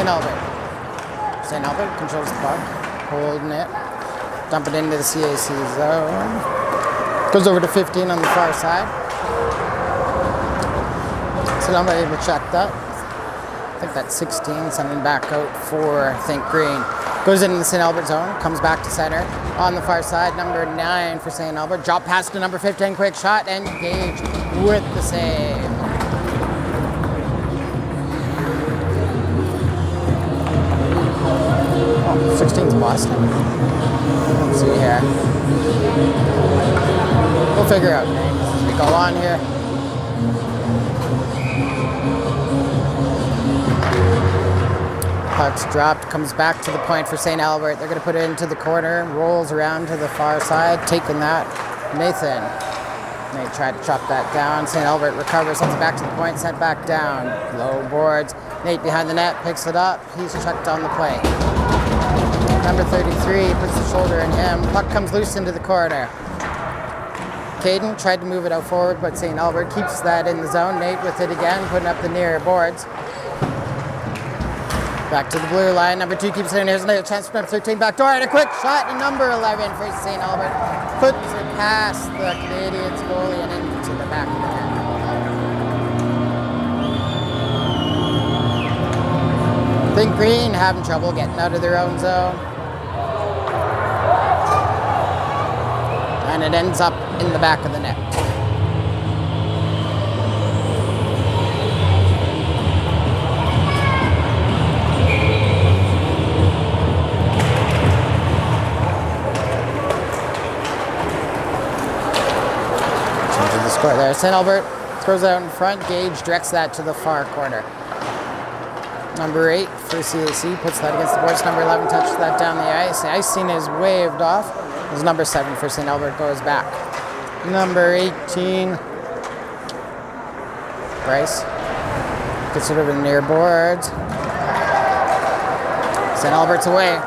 St. Albert. St. Albert controls the puck, holding it, dump it into the CAC zone. Goes over to 15 on the far side. St. Albert able to check that. I think that's 16, sending back out for Think Green. Goes into the St. Albert zone, comes back to center. On the far side, number 9 for St. Albert. Drop pass to number 15, quick shot, and Gage with the save. Oh, 16's Boston. Let's see here. We'll figure out names as we go on here. Puck's dropped, comes back to the point for St. Albert. They're going to put it into the corner, rolls around to the far side, taking that. Nathan. Nate tried to chop that down. St. Albert recovers, sends it back to the point, sent back down. Low boards. Nate behind the net, picks it up. He's checked on the play. Number 33 puts the shoulder in him. Puck comes loose into the corner. Caden tried to move it out forward, but St. Albert keeps that in the zone. Nate with it again, putting up the near boards. Back to the blue line. Number 2 keeps it in. Here's another chance for number 13. Back door and a quick shot. And number 11 for St. Albert puts it past the Canadians goalie and into the back of the net. Think Green having trouble getting out of their own zone. And it ends up in the back of the net. There, St. Albert throws out in front. Gage directs that to the far corner. Number 8 for CAC puts that against the boards. Number 11 touches that down the ice. The icing is waved off. As number 7 for St. Albert goes back. Number 18, Bryce gets it over the near boards. St. Albert's away.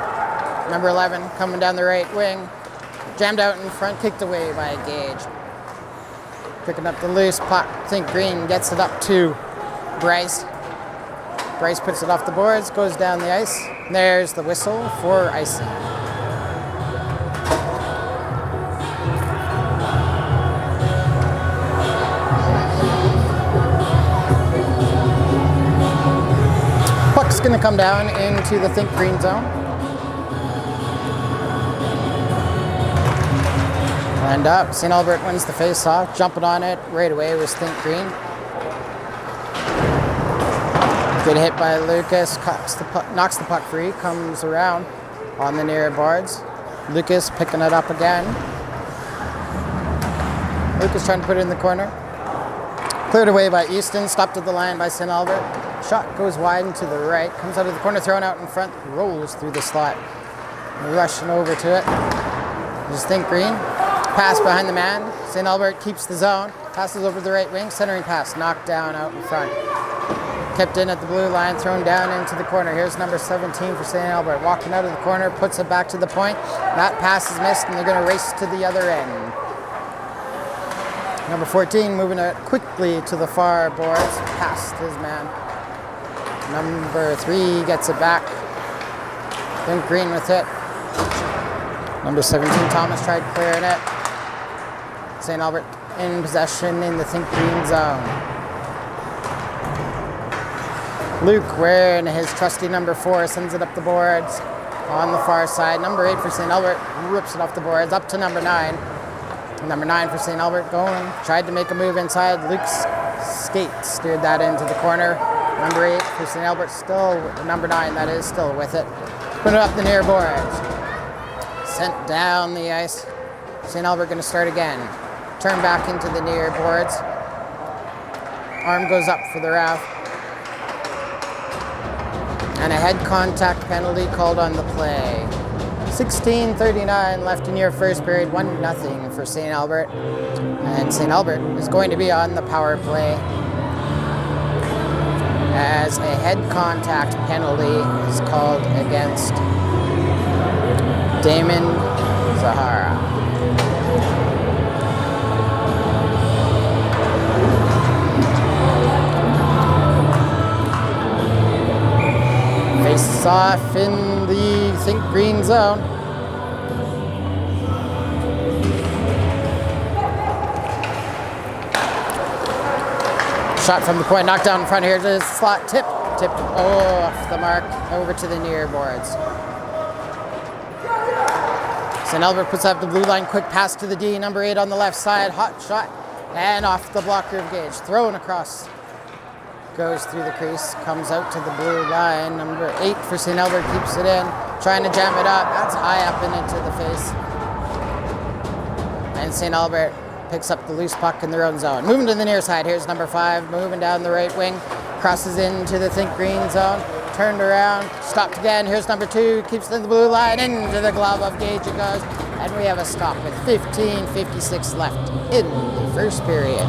Number 11 coming down the right wing. Jammed out in front, kicked away by Gage. Picking up the loose puck. Think Green gets it up to Bryce. Bryce puts it off the boards, goes down the ice. There's the whistle for icing. Puck's going to come down into the Think Green zone. And up, St. Albert wins the face-off. Jumping on it right away was Think Green. Good hit by Lucas, knocks the puck free, comes around on the near boards. Lucas picking it up again. Lucas trying to put it in the corner. Cleared away by Easton, stopped at the line by St. Albert. Shot goes wide and to the right, comes out of the corner, thrown out in front, rolls through the slot. Rushing over to it. There's Think Green. Pass behind the man. St. Albert keeps the zone. Passes over the right wing. Centering pass. Knocked down out in front. Kept in at the blue line. Thrown down into the corner. Here's number 17 for St. Albert. Walking out of the corner. Puts it back to the point. That pass is missed and they're going to race to the other end. Number 14 moving it quickly to the far boards. Past his man. Number 3 gets it back. Think Green with it. Number 17 Thomas tried clearing it. St. Albert in possession in the Think Green zone. Luke wearing his trusty number 4 sends it up the boards on the far side. Number 8 for St. Albert rips it off the boards up to number 9. Number 9 for St. Albert going. Tried to make a move inside. Luke's skate steered that into the corner. Number 8 for St. Albert still, number 9 that is, still with it. Put it up the near boards. Sent down the ice. St. Albert going to start again. Turn back into the near boards. Arm goes up for the ref. And a head contact penalty called on the play. 16:39 left in your first period. 1-0 for St. Albert. And St. Albert is going to be on the power play as a head contact penalty is called against Damon Zahara. Face off in the think green zone. Shot from the point, knocked down in front here to the slot, tipped off the mark, over to the near boards. St. Albert puts up the blue line, quick pass to the D, number 8 on the left side, hot shot, and off the blocker of Gage, thrown across. Goes through the crease, comes out to the blue line, number 8 for St. Albert keeps it in, trying to jam it up, that's high up and into the face. And St. Albert picks up the loose puck in their own zone. Moving to the near side, here's number 5, moving down the right wing, crosses into the think green zone, turned around, stopped again, here's number 2, keeps it in the blue line, into the glove of Gage it goes, and we have a stop with 15:56 left in the first period.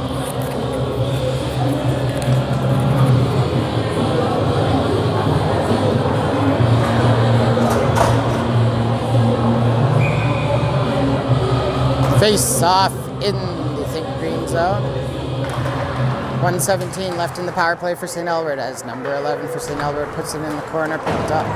Face off in the think green zone. 1:17 left in the power play for St. Albert as number 11 for St. Albert puts it in the corner, picked up.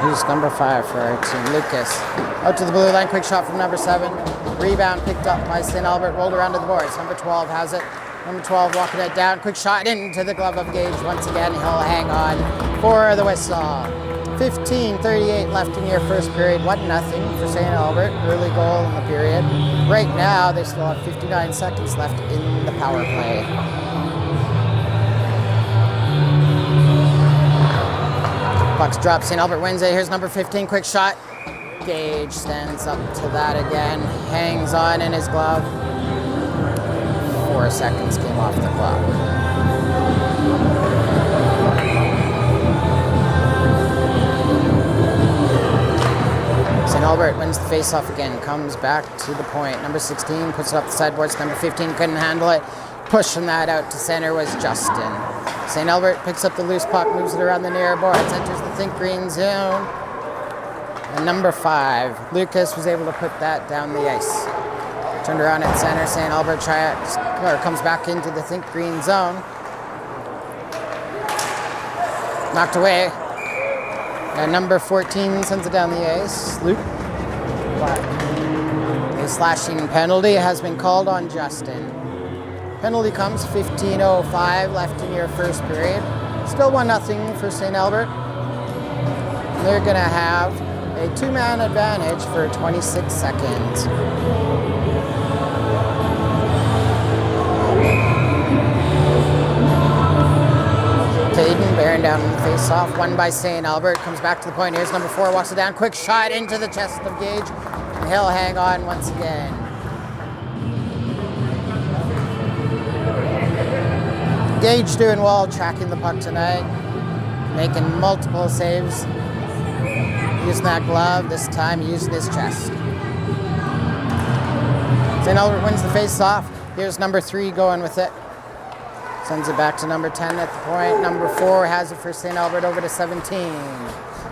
Who's number 5 for our team? Lucas. Out to the blue line, quick shot from number 7. Rebound picked up by St. Albert, rolled around to the boards. Number 12 has it. Number 12 walking it down, quick shot into the glove of Gage. Once again, he'll hang on for the whistle. 15:38 left in your first period, 1-0 for St. Albert, early goal in the period. Right now, they still have 59 seconds left in the power play. Puck's dropped, St. Albert wins it, here's number 15, quick shot. Gage stands up to that again, hangs on in his glove. 4 seconds came off the clock. St. Albert wins the face-off again, comes back to the point. Number 16 puts it up the sideboards. Number 15 couldn't handle it. Pushing that out to center was Justin. St. Albert picks up the loose puck, moves it around the near boards, enters the think green zone. And number 5, Lucas, was able to put that down the ice. Turned around at center. St. Albert comes back into the think green zone. Knocked away. And number 14 sends it down the ice. Luke. A slashing penalty has been called on Justin. Penalty comes 15:05 left in your first period. Still 1-0 for St. Albert. They're going to have a 2-man advantage for 26 seconds. Caden bearing down in the face-off, won by St. Albert, comes back to the point. Here's number 4, walks it down, quick shot into the chest of Gage, and he'll hang on once again. Gage doing well, tracking the puck tonight, making multiple saves, using that glove, this time using his chest. St. Albert wins the face-off. Here's number 3 going with it. Sends it back to number 10 at the point. Number 4 has it for St. Albert over to 17.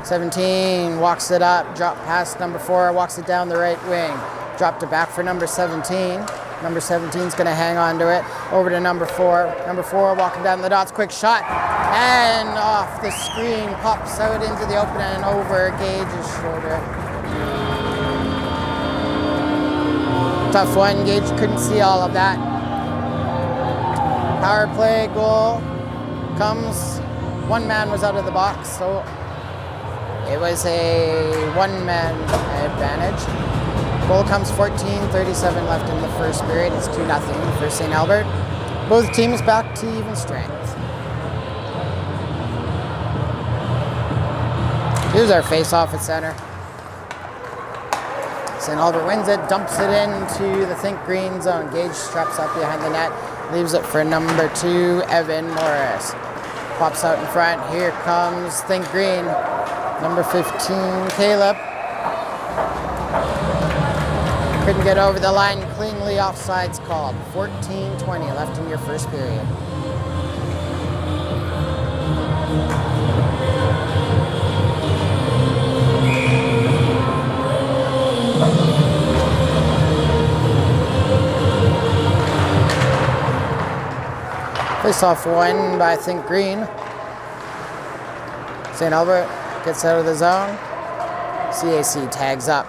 17 walks it up, drop past number 4, walks it down the right wing. Dropped it back for number 17. Number 17's going to hang on to it. Over to number 4. Number 4 walking down the dots, quick shot. And off the screen, pops out into the open and over Gage's shoulder. Tough one, Gage couldn't see all of that. Power play goal comes, 1 man was out of the box, so it was a 1-man advantage. Goal comes 14:37 left in the first period. It's 2-0 for St. Albert. Both teams back to even strength. Here's our face-off at center. St. Albert wins it, dumps it into the think green zone. Gage straps up behind the net. Leaves it for number 2, Evan Morris. Pops out in front. Here comes think green. Number 15, Caleb. Couldn't get over the line cleanly. Offsides called. 14:20 left in your first period. Face-off won by think green. St. Albert gets out of the zone. CAC tags up.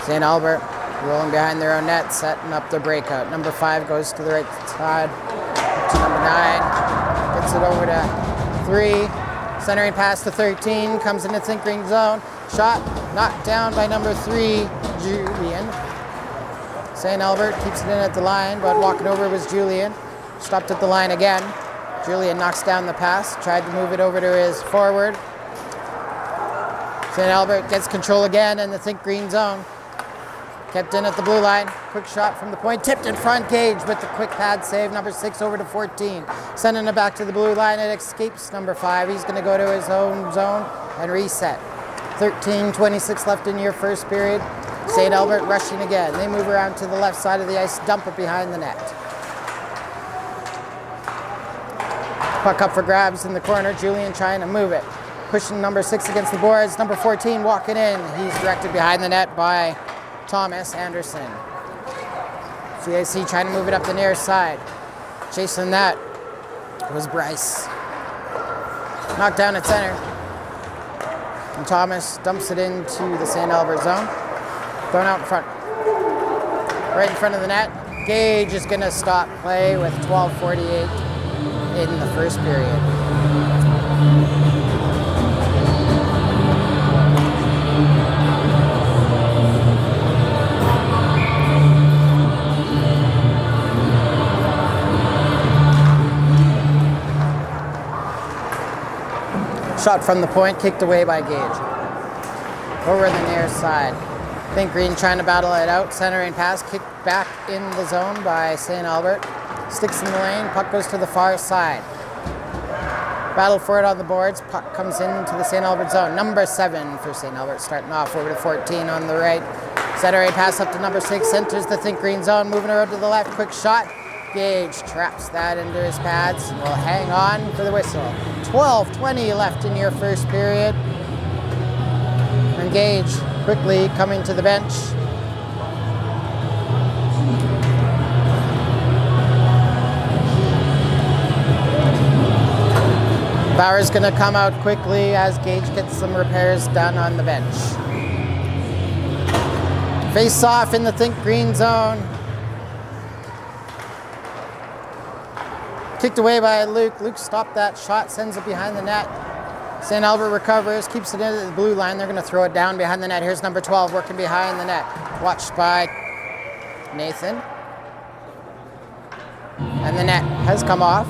St. Albert rolling behind their own net, setting up the breakout. Number 5 goes to the right side. Up to number 9. Gets it over to 3. Centering pass to 13. Comes into think green zone. Shot knocked down by number 3, Julian. St. Albert keeps it in at the line, but walking over was Julian. Stopped at the line again. Julian knocks down the pass. Tried to move it over to his forward. St. Albert gets control again in the think green zone. Kept in at the blue line. Quick shot from the point. Tipped in front. Gage with the quick pad save. Number 6 over to 14. Sending it back to the blue line. It escapes number 5. He's going to go to his own zone and reset. 13:26 left in your first period. St. Albert rushing again. They move around to the left side of the ice. Dump it behind the net. Puck up for grabs in the corner. Julian trying to move it. Pushing number 6 against the boards. Number 14 walking in. He's directed behind the net by Thomas Anderson. CAC trying to move it up the near side. Chasing that was Bryce. Knocked down at center. And Thomas dumps it into the St. Albert zone. Thrown out in front. Right in front of the net. Gage is going to stop play with 12:48 in the first period. Shot from the point, kicked away by Gage. Over the near side. Think Green trying to battle it out. Centering pass, kicked back in the zone by St. Albert. Sticks in the lane, puck goes to the far side. Battle for it on the boards. Puck comes into the St. Albert zone. Number 7 for St. Albert, starting off over to 14 on the right. Centering pass up to number 6, enters the Think Green zone, moving around to the left. Quick shot. Gage traps that into his pads and will hang on for the whistle. 12:20 left in your first period. And Gage quickly coming to the bench. Bauer's going to come out quickly as Gage gets some repairs done on the bench. Face off in the Think Green zone. Kicked away by Luke. Luke stopped that shot, sends it behind the net. St. Albert recovers, keeps it into the blue line. They're going to throw it down behind the net. Here's number 12 working behind the net. Watched by Nathan. And the net has come off.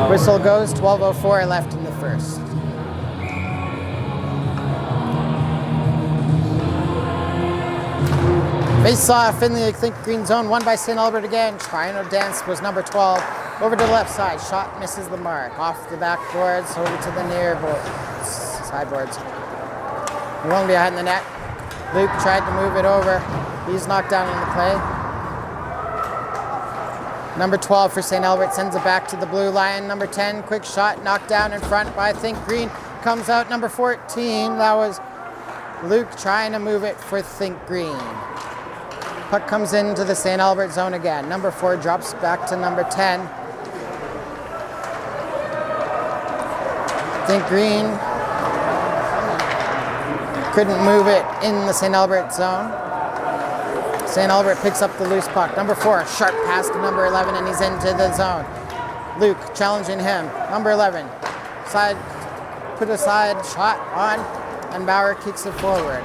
Whistle goes, 12:04 left in the first. Face off in the Think Green zone, won by St. Albert again. Trying to dance was number 12. Over to the left side, shot misses the mark. Off the backboards, over to the near boards, sideboards. One behind the net. Luke tried to move it over. He's knocked down in the play. Number 12 for St. Albert sends it back to the blue line. Number 10, quick shot, knocked down in front by Think Green. Comes out number 14. That was Luke trying to move it for Think Green. Puck comes into the St. Albert zone again. Number 4 drops back to number 10. Think Green couldn't move it in the St. Albert zone. St. Albert picks up the loose puck. Number 4, sharp pass to number 11, and he's into the zone. Luke challenging him. Number 11, side, put a side shot on, and Bauer kicks it forward.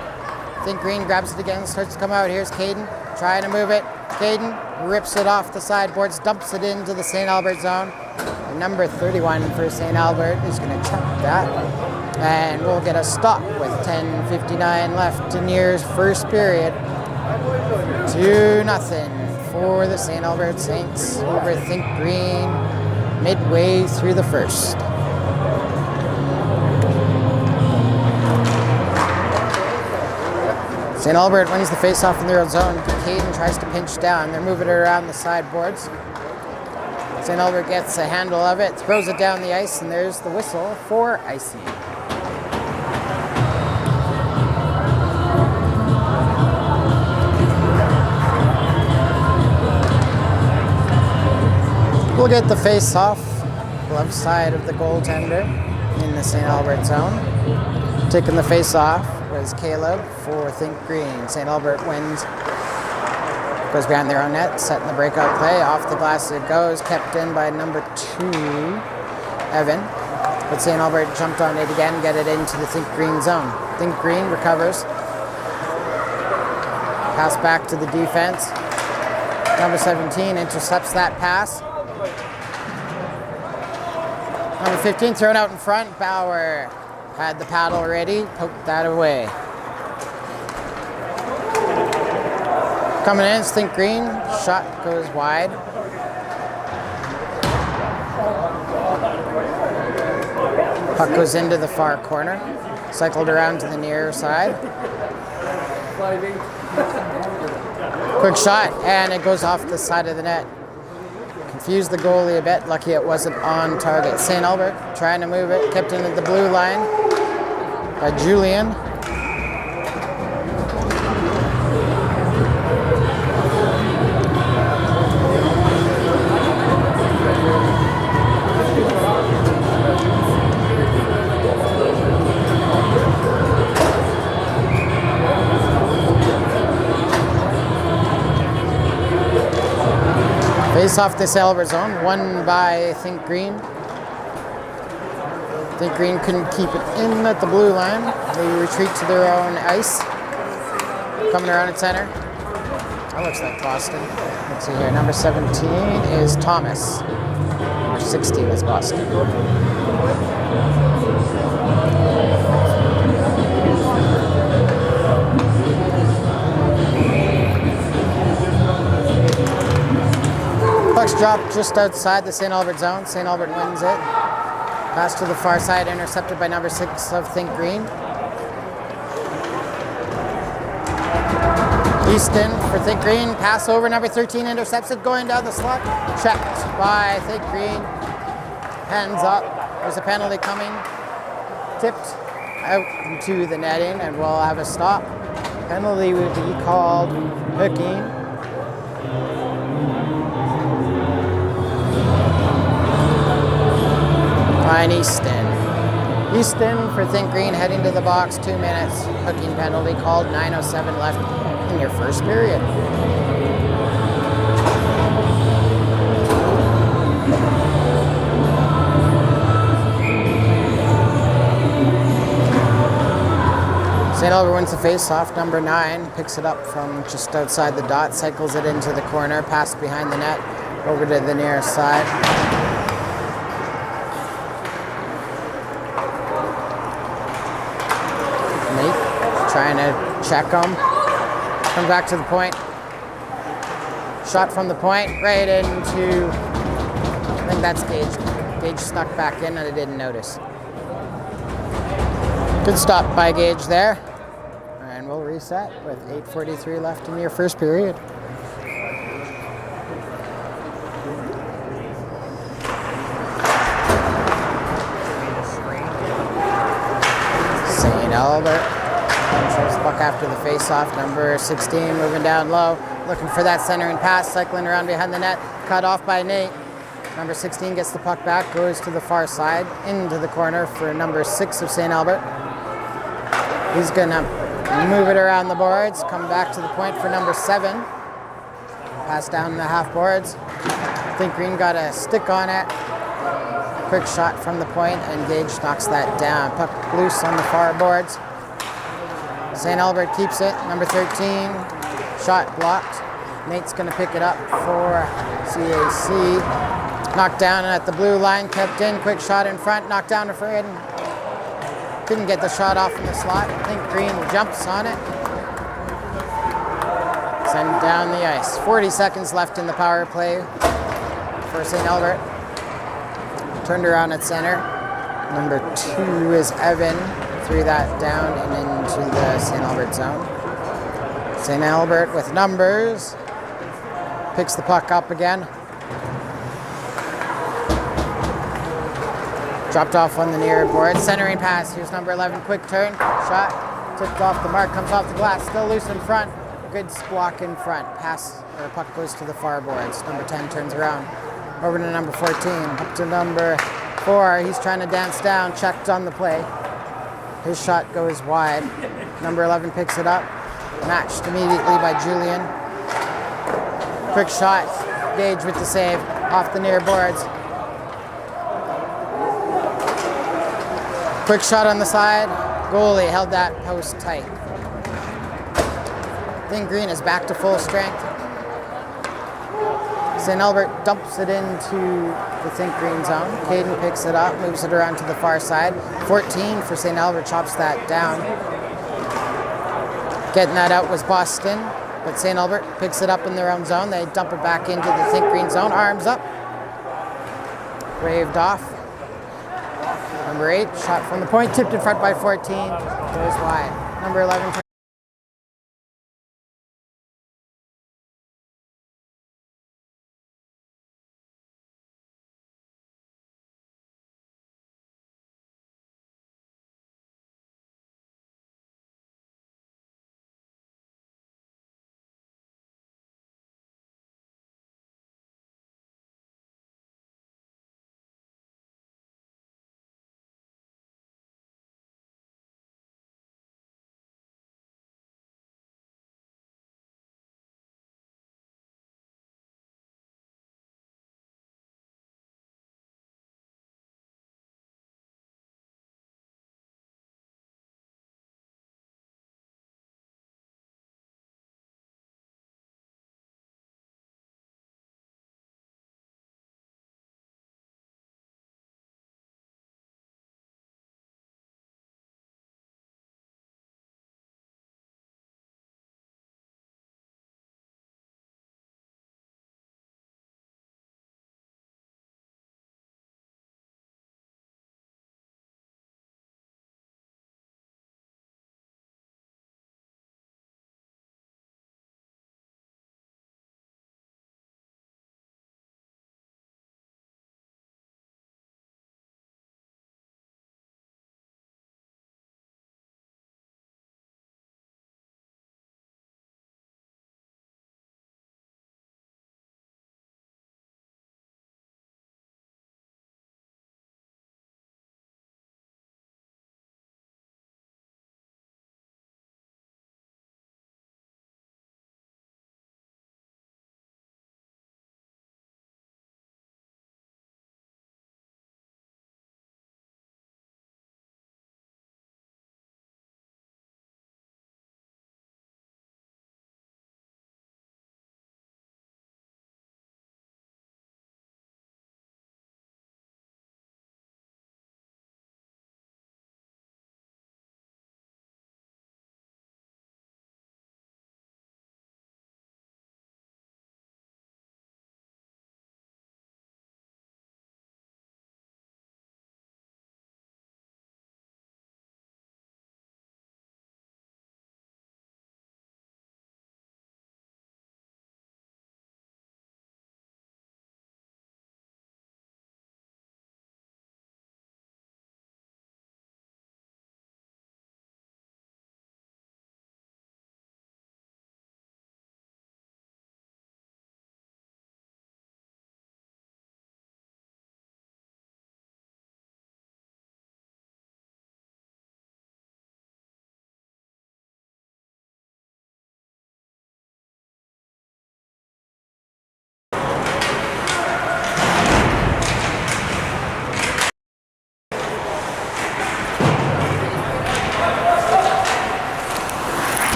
Think Green grabs it again, starts to come out. Here's Caden trying to move it. Caden rips it off the sideboards, dumps it into the St. Albert zone. And number 31 for St. Albert is going to chuck that. And we'll get a stop with 10:59 left in your first period. 2-0 for the St. Albert Saints over Think Green midway through the first. St. Albert wins the face-off in their own zone. Caden tries to pinch down. They're moving it around the sideboards. St. Albert gets a handle of it, throws it down the ice, and there's the whistle for icing. will get the face-off, glove side of the goaltender in the St. Albert zone. Taking the face-off was Caleb for Think Green. St. Albert wins. Goes behind their own net, setting the breakout play. Off the glass it goes, kept in by number 2, Evan. But St. Albert jumped on it again, get it into the Think Green zone. Think Green recovers. Pass back to the defense. Number 17 intercepts that pass. Number 15 thrown out in front. Bauer had the paddle ready, poked that away. Coming in is Think Green. Shot goes wide. Puck goes into the far corner. Cycled around to the near side. Quick shot, and it goes off the side of the net. Confused the goalie a bit. Lucky it wasn't on target. St. Albert trying to move it. Kept into the blue line by Julian. Face off the St. Albert zone, won by Think Green. Think Green couldn't keep it in at the blue line. They retreat to their own ice. Coming around at center. That looks like Boston. Let's see here. Number 17 is Thomas. Number 16 is Boston. Puck's dropped just outside the St. Albert zone. St. Albert wins it. Pass to the far side, intercepted by number 6 of Think Green. Easton for Think Green. Pass over, number 13 intercepts it, going down the slot. Checked by Think Green. Hands up. There's a penalty coming. Tipped out into the netting, and we'll have a stop. Penalty would be called hooking. By Easton. Easton for Think Green heading to the box, 2 minutes. Hooking penalty called, 9:07 left in your first period. St. Albert wins the face-off. Number 9 picks it up from just outside the dot, cycles it into the corner, pass behind the net, over to the near side. Trying to check him. Comes back to the point. Shot from the point, right into, I think that's Gage. Gage snuck back in and I didn't notice. Good stop by Gage there. And we'll reset with 8:43 left in your first period. St. Albert. Controls the puck after the face-off. Number 16 moving down low. Looking for that centering pass. Cycling around behind the net. Cut off by Nate. Number 16 gets the puck back. Goes to the far side. Into the corner for number 6 of St. Albert. He's going to move it around the boards. Come back to the point for number 7. Pass down the half boards. I think Green got a stick on it. Quick shot from the point, and Gage knocks that down. Puck loose on the far boards. St. Albert keeps it. Number 13, shot blocked. Nate's going to pick it up for CAC. Knocked down at the blue line, kept in. Quick shot in front, knocked down to Fred. Couldn't get the shot off in the slot. I think Green jumps on it. Send down the ice. 40 seconds left in the power play for St. Albert. Turned around at center. Number 2 is Evan. Threw that down and into the St. Albert zone. St. Albert with numbers. Picks the puck up again. Dropped off on the near board. Centering pass. Here's number 11. Quick turn. Shot. Tipped off the mark. Comes off the glass. Still loose in front. Good block in front. Pass, or puck goes to the far boards. Number 10 turns around. Over to number 14. Up to number 4. He's trying to dance down. Checked on the play. His shot goes wide. Number 11 picks it up. Matched immediately by Julian. Quick shot. Gage with the save. Off the near boards. Quick shot on the side. Goalie held that post tight. Then Green is back to full strength. St. Albert dumps it into the Think Green zone. Caden picks it up, moves it around to the far side. 14 for St. Albert, chops that down. Getting that out was Boston, but St. Albert picks it up in their own zone. They dump it back into the Think Green zone. Arms up. Waved off. Number 8, shot from the point, tipped in front by 14. Goes wide. Number 11.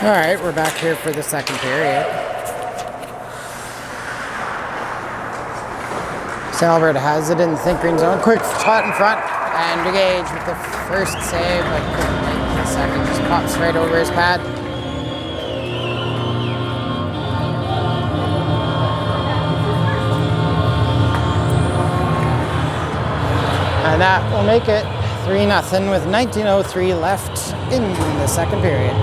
All right, we're back here for the second period. St. Albert has it in the Think Green zone. Quick shot in front, and DeGage with the first save, but couldn't make the second. Just pops right over his pad. And that will make it 3-0 with 19:03 left in the second period.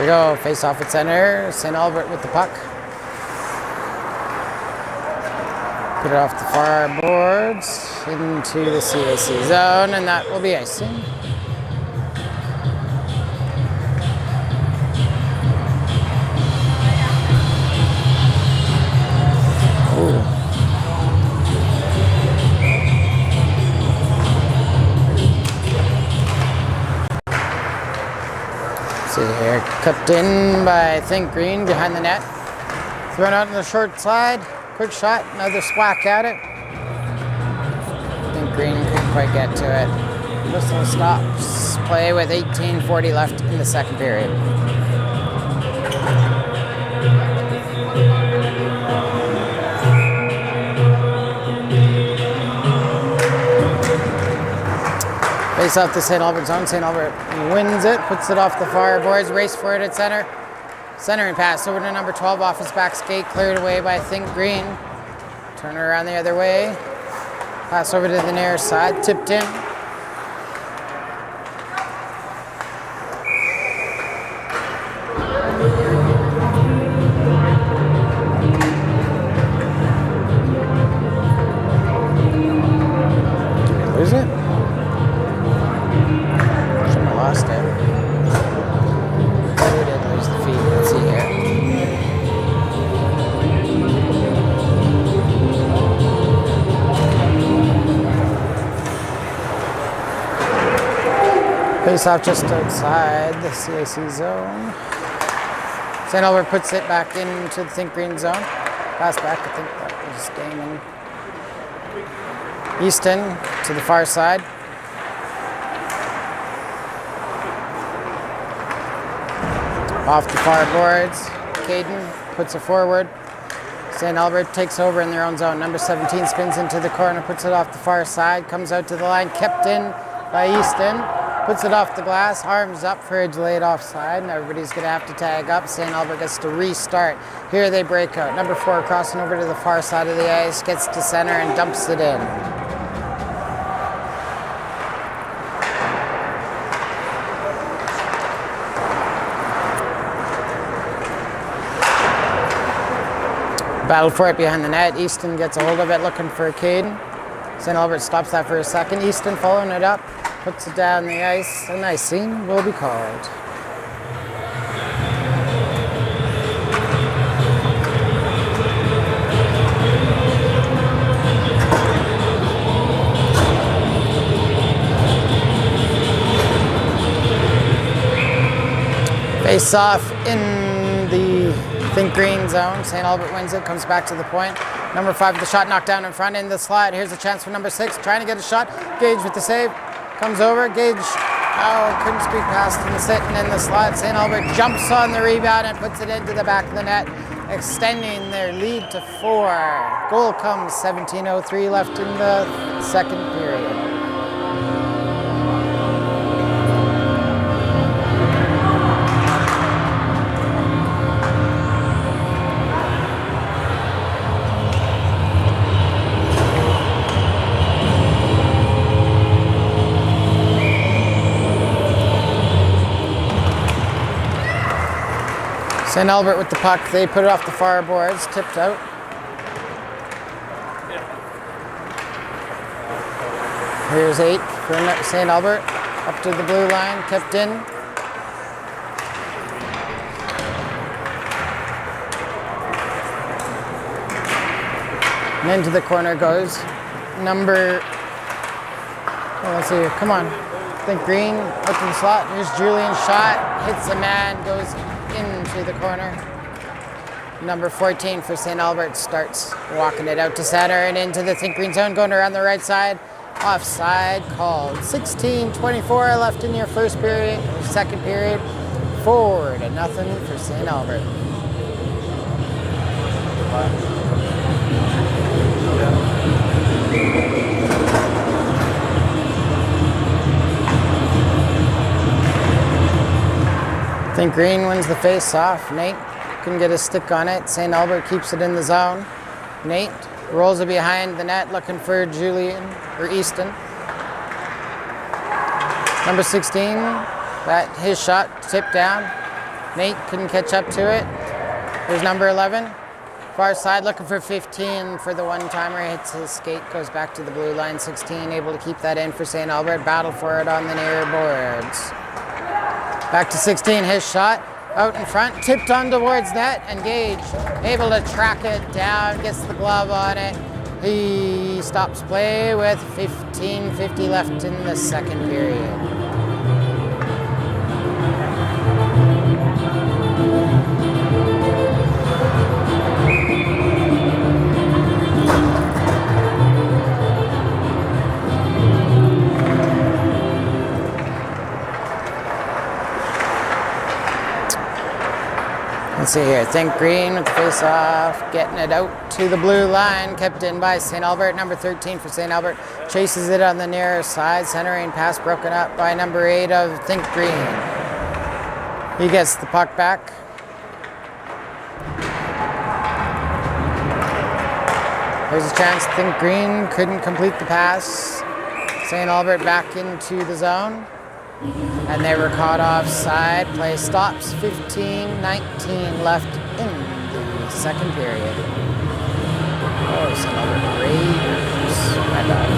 we go. Face off at center. St. Albert with the puck. Put it off the far boards into the CAC zone, and that will be icing. Ooh. See here, cupped in by, I think, Green behind the net. Thrown out on the short side. Quick shot, another swack at it. I think Green couldn't quite get to it. Whistle stops play with 18:40 left in the second period. Face off the St. Albert zone. St. Albert wins it, puts it off the far boards, race for it at center. Centering pass over to number 12 off his back skate, cleared away by Think Green. Turn it around the other way. Pass over to the near side, tipped in. Did we lose it? Shouldn't have lost it. We did lose the feed. Let's see here. Face off just outside the CAC zone. St. Albert puts it back into the Think Green zone. Pass back, I think that was Damon. Easton to the far side. Off the far boards, Caden puts it forward. St. Albert takes over in their own zone. Number 17 spins into the corner, puts it off the far side, comes out to the line, kept in by Easton. Puts it off the glass, arms up for a delayed offside, and everybody's going to have to tag up. St. Albert gets to restart. Here they break out. Number 4 crossing over to the far side of the ice, gets to center and dumps it in. Battle for it behind the net. Easton gets a hold of it, looking for Caden. St. Albert stops that for a second. Easton following it up. Puts it down the ice, and icing will be called. Face off in the Think Green zone. St. Albert wins it, comes back to the point. Number 5, the shot knocked down in front in the slot. Here's a chance for number 6, trying to get a shot. Gage with the save. Comes over, Gage, couldn't squeak past him, sitting in the slot. St. Albert jumps on the rebound and puts it into the back of the net, extending their lead to 4. Goal comes, 17:03 left in the second period. St. Albert with the puck, they put it off the far boards, tipped out. Here's 8 for St. Albert, up to the blue line, kept in. And into the corner goes number, let's see, come on. Think Green, up in the slot, here's Julian's shot, hits a man, goes into the corner. Number 14 for St. Albert starts walking it out to center and into the Think Green zone, going around the right side. Offside called. 16:24 left in your first period, or second period. 4-0 for St. Albert. Think Green wins the face-off. Nate couldn't get a stick on it. St. Albert keeps it in the zone. Nate rolls it behind the net, looking for Julian, or Easton. Number 16, his shot tipped down. Nate couldn't catch up to it. Here's number 11. Far side looking for 15 for the one-timer. Hits his skate, goes back to the blue line. 16 able to keep that in for St. Albert. Battle for it on the near boards. Back to 16, his shot. Out in front, tipped on towards net, and Gage able to track it down, gets the glove on it. He stops play with 15:50 left in the second period. Let's see here, Think Green with the face off, getting it out to the blue line, kept in by St. Albert, number 13 for St. Albert, chases it on the near side, centering pass broken up by number 8 of Think Green. He gets the puck back. There's a chance Think Green couldn't complete the pass. St. Albert back into the zone. And they were caught offside. Play stops. 15:19 left in the second period. Oh, St. Albert Raiders. My bad.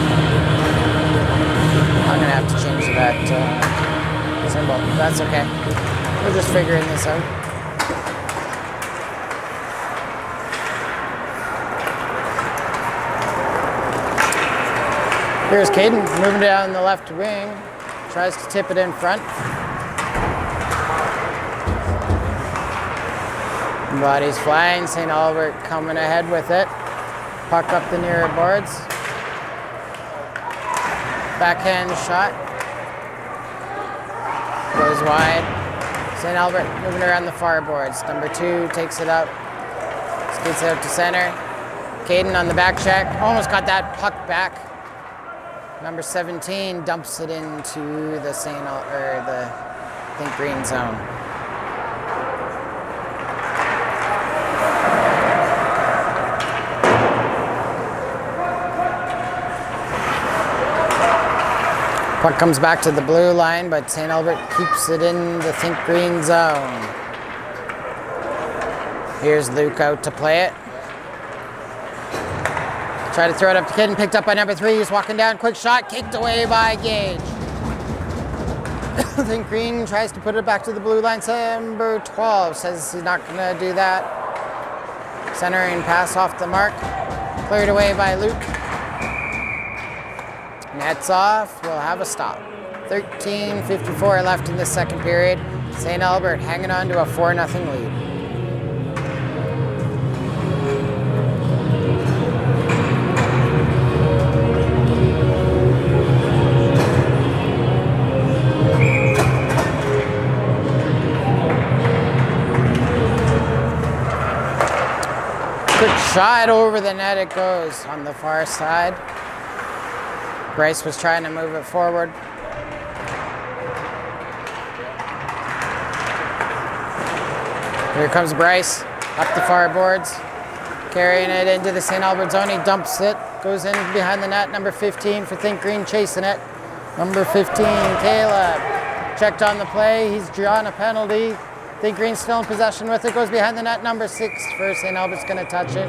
I'm gonna have to change that symbol. That's okay. We're just figuring this out. Here's Caden moving down the left wing. Tries to tip it in front. Bodies flying. St. Albert coming ahead with it. Puck up the near boards. Backhand shot. Goes wide. St. Albert moving around the far boards. Number 2 takes it up. Skates out to center. Caden on the back check. Almost got that puck back. Number 17 dumps it into the Think Green zone. Puck comes back to the blue line, but St. Albert keeps it in the Think Green zone. Here's Luke out to play it. Try to throw it up to Kidden, picked up by number 3. He's walking down, quick shot, kicked away by Gage. Think Green tries to put it back to the blue line. Number 12 says he's not gonna do that. Centering pass off the mark, cleared away by Luke. Nets off, we'll have a stop. 13:54 left in the second period. St. Albert hanging on to a 4-0 lead. Quick shot over the net, it goes on the far side. Bryce was trying to move it forward. Here comes Bryce, up the far boards, carrying it into the St. Albert zone. He dumps it, goes in behind the net. Number 15 for Think Green chasing it. Number 15, Caleb, checked on the play. He's drawn a penalty. Think Green's still in possession with it, goes behind the net. Number 6 for St. Albert's gonna touch it.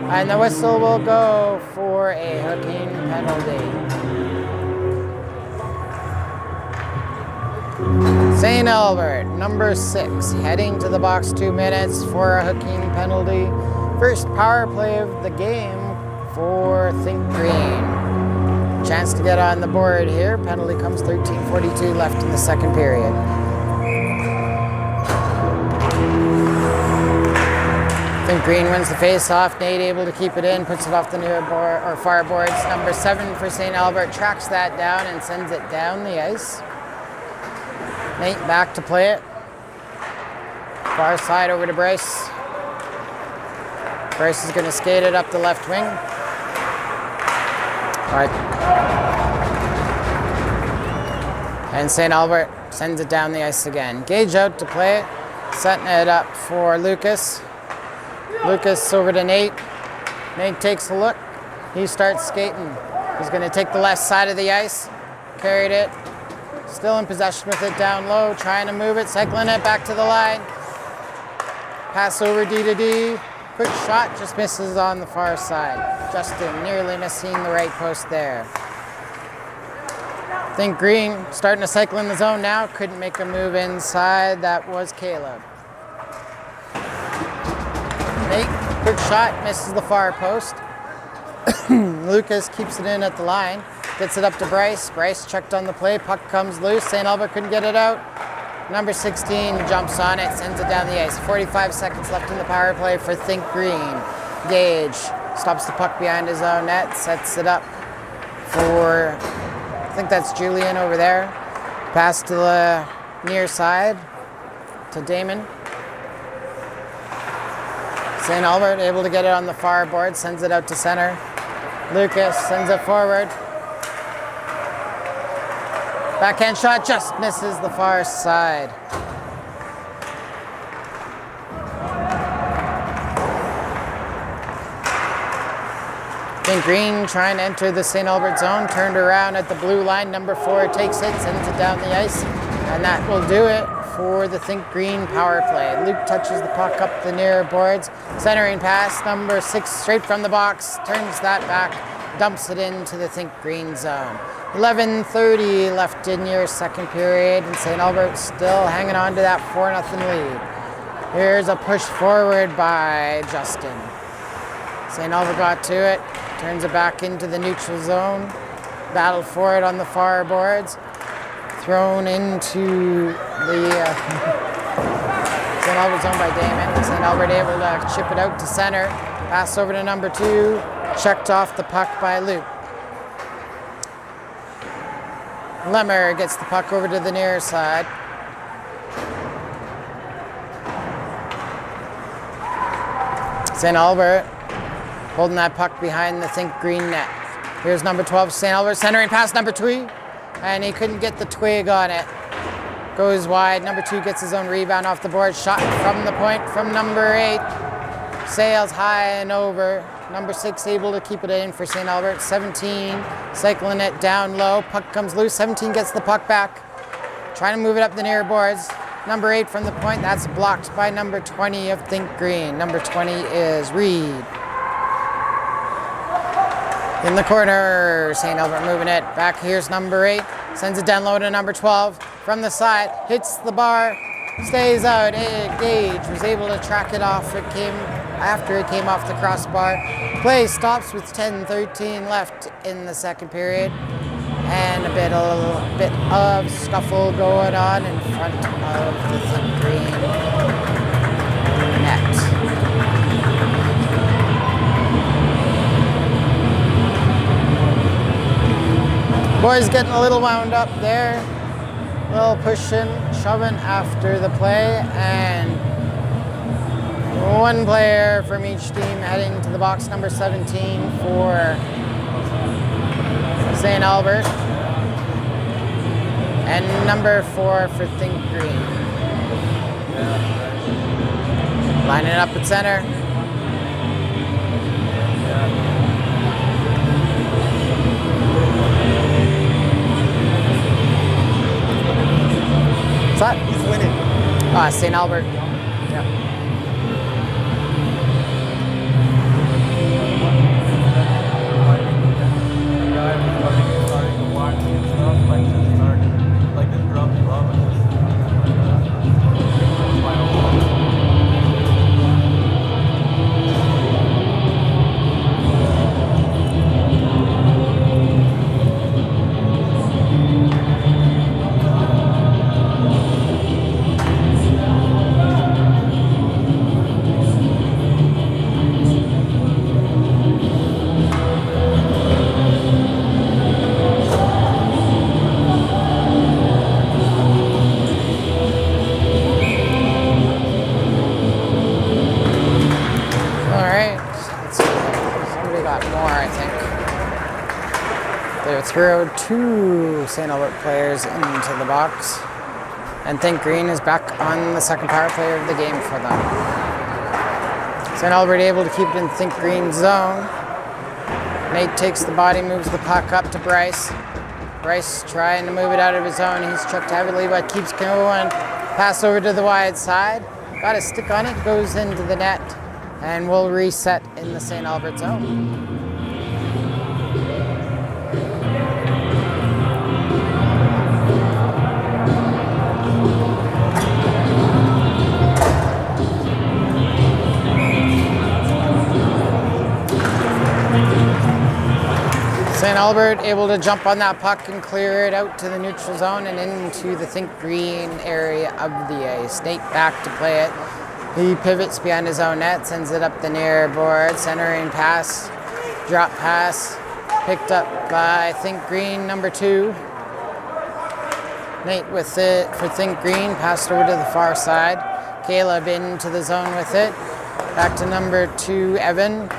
And the whistle will go for a hooking penalty. St. Albert, number 6, heading to the box, 2 minutes for a hooking penalty. First power play of the game for Think Green. Chance to get on the board here. Penalty comes 13:42 left in the second period. Think Green wins the face-off. Nate able to keep it in, puts it off the near board or far boards. Number 7 for St. Albert tracks that down and sends it down the ice. Nate back to play it. Far side over to Bryce. Bryce is going to skate it up the left wing. All right. And St. Albert sends it down the ice again. Gage out to play it. Setting it up for Lucas. Lucas over to Nate. Nate takes a look. He starts skating. He's going to take the left side of the ice. Carried it. Still in possession with it down low. Trying to move it. Cycling it back to the line. Pass over D to D. Quick shot, just misses on the far side. Justin nearly missing the right post there. Think Green starting to cycle in the zone now. Couldn't make a move inside. That was Caleb. Nate, quick shot, misses the far post. Lucas keeps it in at the line. Gets it up to Bryce. Bryce checked on the play. Puck comes loose. St. Albert couldn't get it out. Number 16 jumps on it, sends it down the ice. 45 seconds left in the power play for Think Green. Gage stops the puck behind his own net, sets it up for, I think that's Julian over there. Pass to the near side to Damon. St. Albert able to get it on the far board, sends it out to center. Lucas sends it forward. Backhand shot just misses the far side. Think Green trying to enter the St. Albert zone, turned around at the blue line. Number 4 takes it, sends it down the ice, and that will do it for the Think Green power play. Luke touches the puck up the near boards. Centering pass, number 6 straight from the box, turns that back, dumps it into the Think Green zone. 11:30 left in your second period, and St. Albert still hanging on to that 4-0 lead. Here's a push forward by Justin. St. Albert got to it, turns it back into the neutral zone, battled for it on the far boards, thrown into the St. Albert zone by Damon. St. Albert able to chip it out to center, pass over to number 2, checked off the puck by Luke. Lemmer gets the puck over to the near side. St. Albert holding that puck behind the Think Green net. Here's number 12, St. Albert centering past number 2, and he couldn't get the twig on it. Goes wide. Number 2 gets his own rebound off the board. Shot from the point from number 8. Sails high and over. Number 6 able to keep it in for St. Albert. 17 cycling it down low. Puck comes loose. 17 gets the puck back. Trying to move it up the near boards. Number 8 from the point. That's blocked by number 20 of Think Green. Number 20 is Reed. In the corner, St. Albert moving it back. Here's number 8. Sends it down low to number 12. From the side, hits the bar. Stays out. Gage was able to track it off. It came after it came off the crossbar. Play stops with 10:13 left in the second period. And a bit of scuffle going on in front of the Think Green net. Boys getting a little wound up there. A little pushing, shoving after the play, and one player from each team heading to the box. Number 17 for St. Albert, and number 4 for Think Green. Lining up at center. What's that? Who's winning? St. Albert. Yeah. Throw 2 St. Albert players into the box, and Think Green is back on the second power play of the game for them. St. Albert able to keep it in Think Green zone. Nate takes the body, moves the puck up to Bryce. Bryce trying to move it out of his zone. He's checked heavily but keeps going. Pass over to the wide side. got a stick on it, goes into the net, and will reset in the St. Albert zone. St. Albert able to jump on that puck and clear it out to the neutral zone and into the Think Green area of the ice. Nate back to play it. He pivots behind his own net, sends it up the near board, centering pass, drop pass, picked up by Think Green, number 2. Nate with it for Think Green, passed over to the far side. Caleb into the zone with it. Back to number 2, Evan.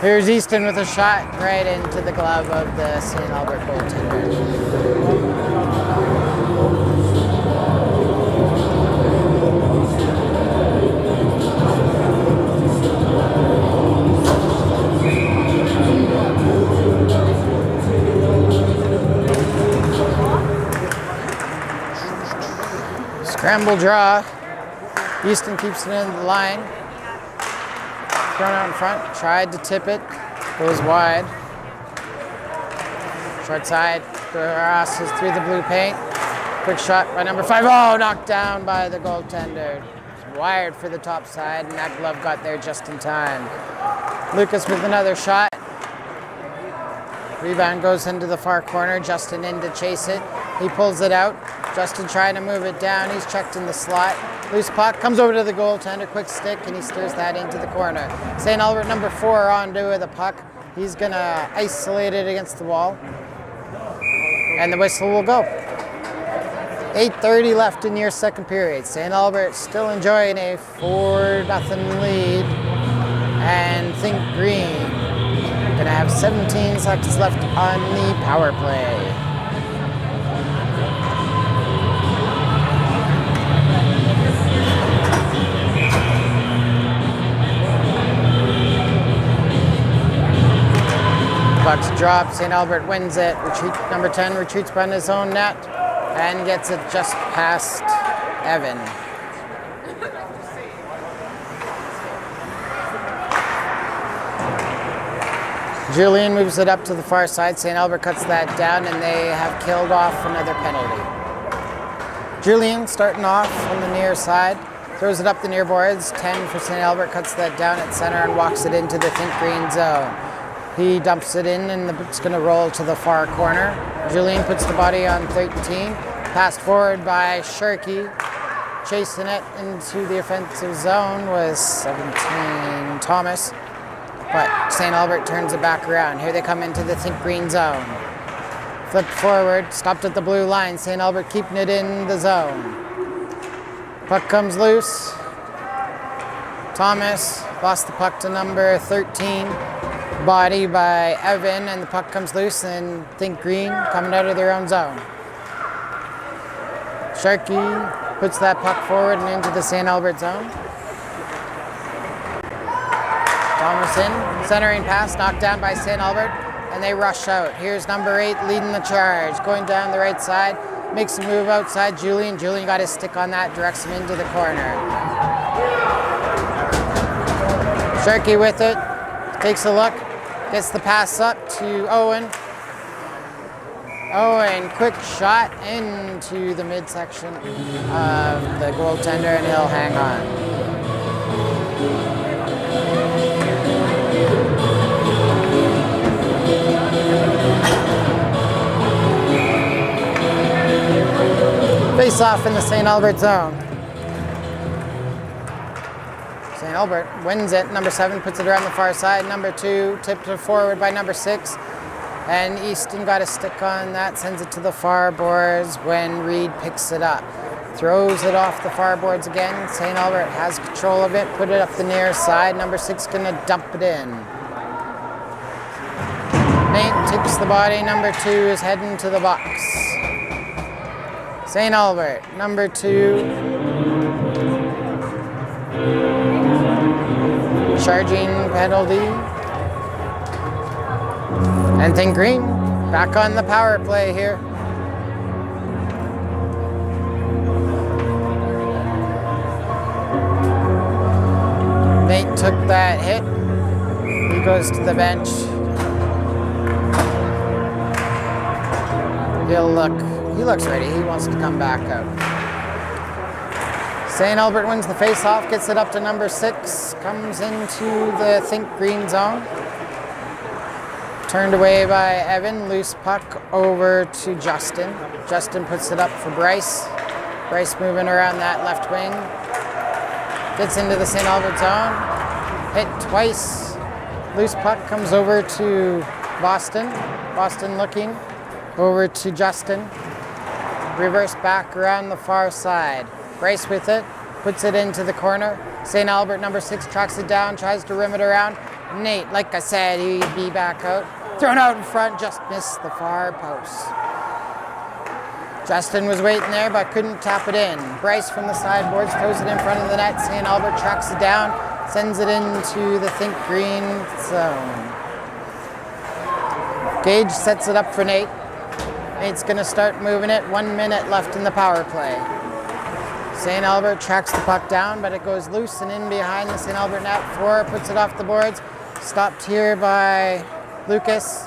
Here's Easton with a shot right into the glove of the St. Albert goaltender. Scramble draw. Easton keeps it in the line. Thrown out in front, tried to tip it, goes wide. Short side, crosses through the blue paint. Quick shot by number 5. Oh, knocked down by the goaltender. Wired for the top side, and that glove got there just in time. Lucas with another shot. Rebound goes into the far corner. Justin in to chase it. He pulls it out. Justin trying to move it down. He's checked in the slot. Loose puck, comes over to the goaltender, quick stick, and he steers that into the corner. St. Albert, number 4, on to the puck. He's going to isolate it against the wall. And the whistle will go. 8:30 left in your second period. St. Albert still enjoying a 4-0 lead. And Think Green going to have 17 seconds left on the power play. Puck's dropped. St. Albert wins it. Number 10 retreats behind his own net and gets it just past Evan. Julian moves it up to the far side. St. Albert cuts that down, and they have killed off another penalty. Julian starting off on the near side. Throws it up the near boards. 10 for St. Albert, cuts that down at center and walks it into the Think Green zone. He dumps it in, and it's going to roll to the far corner. Julian puts the body on 13. Passed forward by Sharkey. Chasing it into the offensive zone was 17 Thomas. But St. Albert turns it back around. Here they come into the Think Green zone. Flipped forward, stopped at the blue line. St. Albert keeping it in the zone. Puck comes loose. Thomas lost the puck to number 13. Body by Evan, and the puck comes loose, and Think Green coming out of their own zone. Sharkey puts that puck forward and into the St. Albert zone. Thomas in, centering pass, knocked down by St. Albert, and they rush out. Here's number 8 leading the charge, going down the right side, makes a move outside Julian. Julian got his stick on that, directs him into the corner. Sharkey with it, takes a look, gets the pass up to Owen. Owen, quick shot into the midsection of the goaltender, and he'll hang on. Face off in the St. Albert zone. St. Albert wins it. Number 7 puts it around the far side. Number 2 tipped it forward by number 6. And Easton got a stick on that, sends it to the far boards when Reed picks it up. Throws it off the far boards again. St. Albert has control of it, put it up the near side. Number 6 gonna dump it in. Nate takes the body. Number 2 is heading to the box. St. Albert, number 2. Charging penalty. And Think Green back on the power play here. Nate took that hit. He goes to the bench. He looks ready. He wants to come back out. St. Albert wins the face-off, gets it up to number 6, comes into the think green zone. Turned away by Evan, loose puck over to Justin. Justin puts it up for Bryce. Bryce moving around that left wing. Gets into the St. Albert zone. Hit twice. Loose puck comes over to Boston. Boston looking over to Justin. Reverse back around the far side. Bryce with it, puts it into the corner. St. Albert, number 6, tracks it down, tries to rim it around. Nate, like I said, he'd be back out. Thrown out in front, just missed the far post. Justin was waiting there, but couldn't tap it in. Bryce from the sideboards throws it in front of the net. St. Albert tracks it down, sends it into the think green zone. Gage sets it up for Nate. Nate's gonna start moving it. 1 minute left in the power play. St. Albert tracks the puck down, but it goes loose and in behind the St. Albert net. 4 puts it off the boards. Stopped here by Lucas.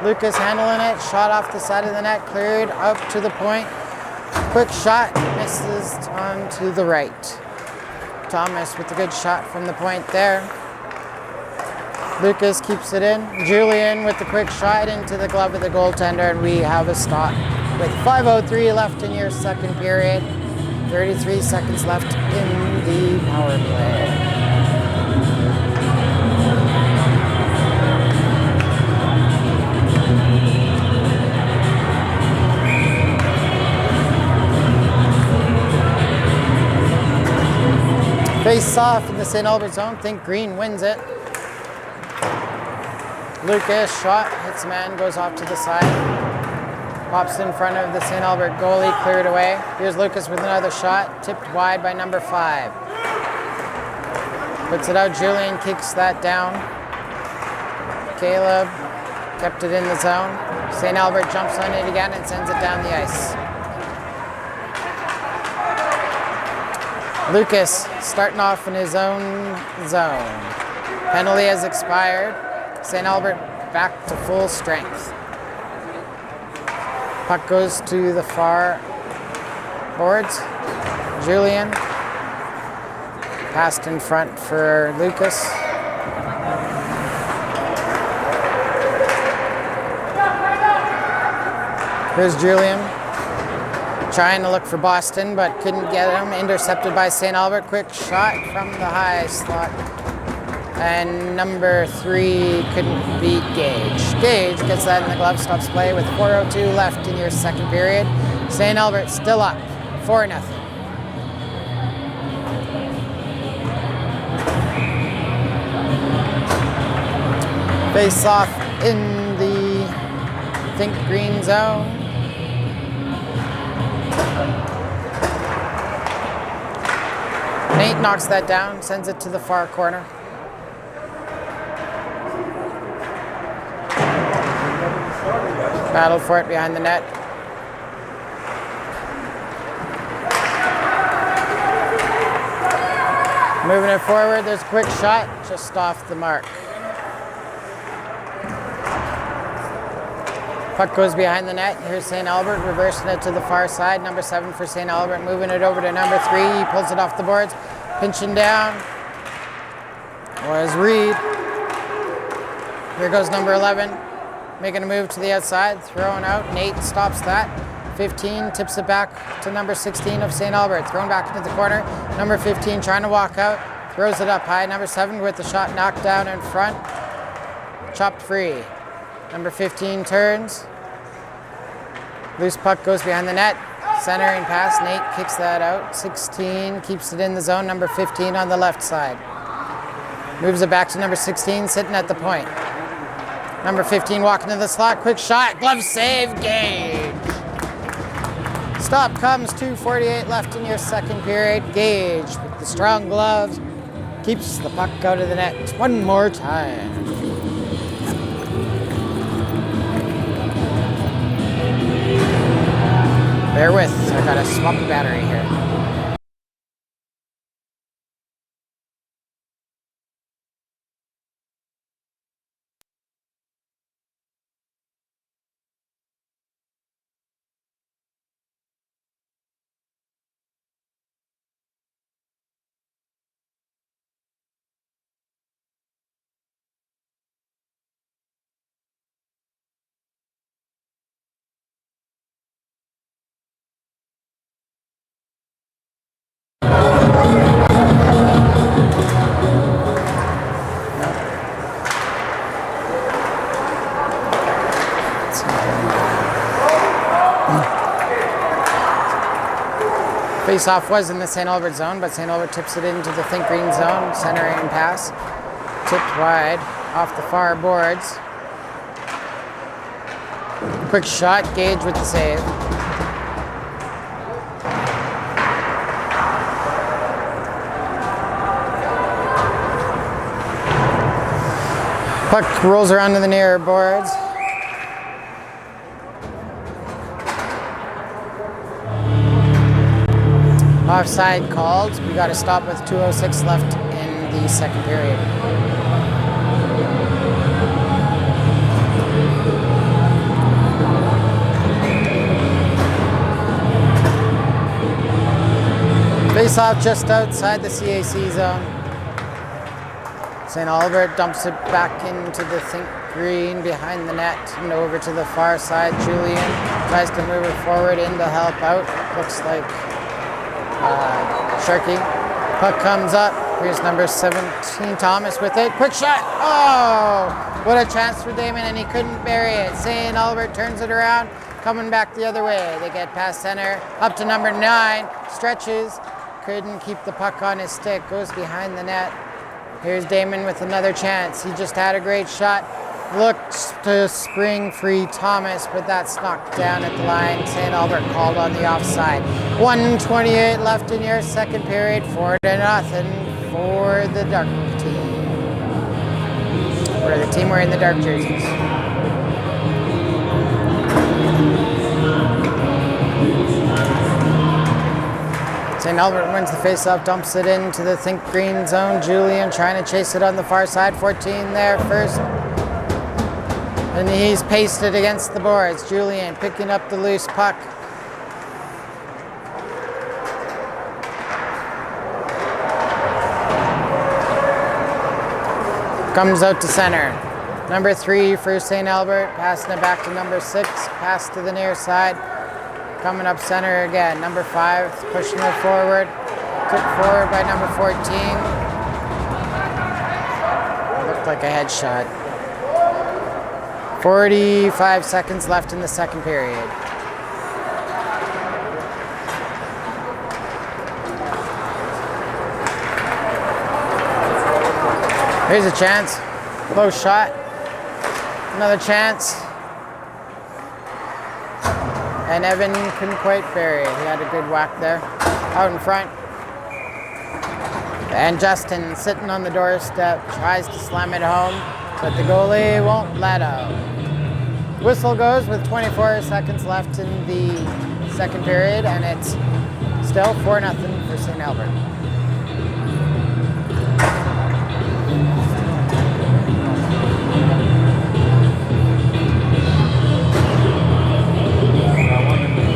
Lucas handling it. Shot off the side of the net. Cleared up to the point. Quick shot. Misses onto the right. Thomas with a good shot from the point there. Lucas keeps it in. Julian with the quick shot into the glove of the goaltender, and we have a stop with 5:03 left in your second period. 33 seconds left in the power play. Face off in the St. Albert zone. Think green wins it. Lucas shot, hits man, goes off to the side. Pops in front of the St. Albert goalie, cleared away. Here's Lucas with another shot, tipped wide by number 5. Puts it out, Julian kicks that down. Caleb kept it in the zone. St. Albert jumps on it again and sends it down the ice. Lucas starting off in his own zone. Penalty has expired. St. Albert back to full strength. Puck goes to the far boards. Julian. Passed in front for Lucas. Here's Julian. Trying to look for Boston, but couldn't get him. Intercepted by St. Albert. Quick shot from the high slot. And number 3 couldn't beat Gage. Gage gets that in the glove, stops play with 4:02 left in your second period. St. Albert still up, 4-0. Face off in the think green zone. Nate knocks that down, sends it to the far corner. Battle for it behind the net. Moving it forward, there's a quick shot, just off the mark. Puck goes behind the net. Here's St. Albert, reversing it to the far side. Number 7 for St. Albert, moving it over to number 3. He pulls it off the boards, pinching down. Was Reed. Here goes number 11. Making a move to the outside, throwing out. Nate stops that. 15 tips it back to number 16 of St. Albert. Thrown back into the corner. Number 15 trying to walk out. Throws it up high. Number 7 with the shot knocked down in front. Chopped free. Number 15 turns. Loose puck goes behind the net. Centering pass. Nate kicks that out. 16 keeps it in the zone. Number 15 on the left side. Moves it back to number 16 sitting at the point. Number 15 walking to the slot, quick shot, glove save, Gage. Stop comes, 2:48 left in your second period. Gage with the strong gloves keeps the puck out of the net one more time. Bear with, I gotta swap the battery here. Face-off was in the St. Albert zone, but St. Albert tips it into the Think Green zone. Centering pass. Tipped wide off the far boards. Quick shot. Gage with the save. Puck rolls around to the near boards. Offside called. We got to stop with 2:06 left in the second period. Face off just outside the CAC zone. St. Albert dumps it back into the Think Green behind the net and over to the far side. Julian tries to move it forward in to help out. Looks like Sharkey. Puck comes up. Here's number 17, Thomas with it. Quick shot. Oh, what a chance for Damon, and he couldn't bury it. St. Albert turns it around, coming back the other way. They get past center, up to number 9, stretches. Couldn't keep the puck on his stick, goes behind the net. Here's Damon with another chance. He just had a great shot. Looks to spring free Thomas, but that's knocked down at the line. St. Albert called on the offside. 1:28 left in your second period. 4-0 for the dark team. Or the team wearing the dark jerseys. St. Albert wins the faceoff, dumps it into the Think Green zone. Julian trying to chase it on the far side. 14 there first. And he's pasted against the boards. Julian picking up the loose puck. Comes out to center. Number 3 for St. Albert. Passing it back to number 6. Pass to the near side. Coming up center again. Number 5 pushing it forward. Took forward by number 14. Looked like a headshot. 45 seconds left in the second period. Here's a chance. Close shot. Another chance. And Evan couldn't quite bury it. He had a good whack there. Out in front. And Justin sitting on the doorstep tries to slam it home, but the goalie won't let out. Whistle goes with 24 seconds left in the second period, and it's still 4-0 for St. Albert.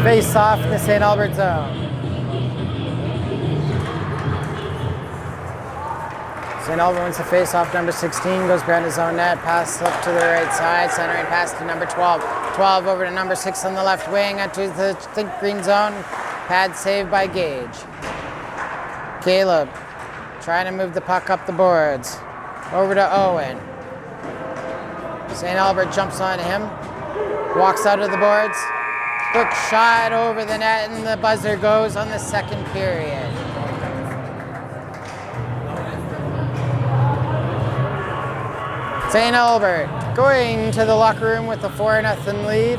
Face off in the St. Albert zone. St. Albert wins the face-off. Number 16 goes behind his own net. Pass up to the right side. Centering pass to number 12. 12 over to number 6 on the left wing. Into the Think Green zone. Pad saved by Gage. Caleb trying to move the puck up the boards. Over to Owen. St. Albert jumps on him. Walks out of the boards. Quick shot over the net, and the buzzer goes on the second period. St. Albert going to the locker room with a 4-0 lead.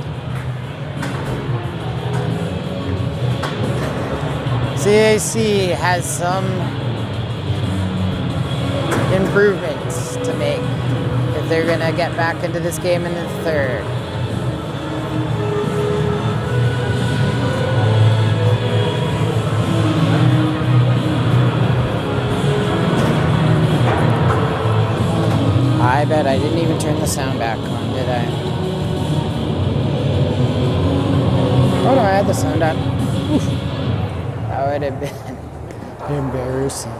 CAC has some improvements to make if they're going to get back into this game in the third. I bet I didn't even turn the sound back on, did I? Oh no, I had the sound on. Oof. That would have been embarrassing.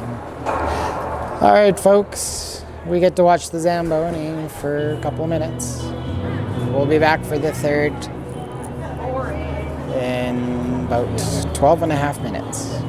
All right, folks, we get to watch the Zamboni for a couple minutes. We'll be back for the third in about 12 and a half minutes.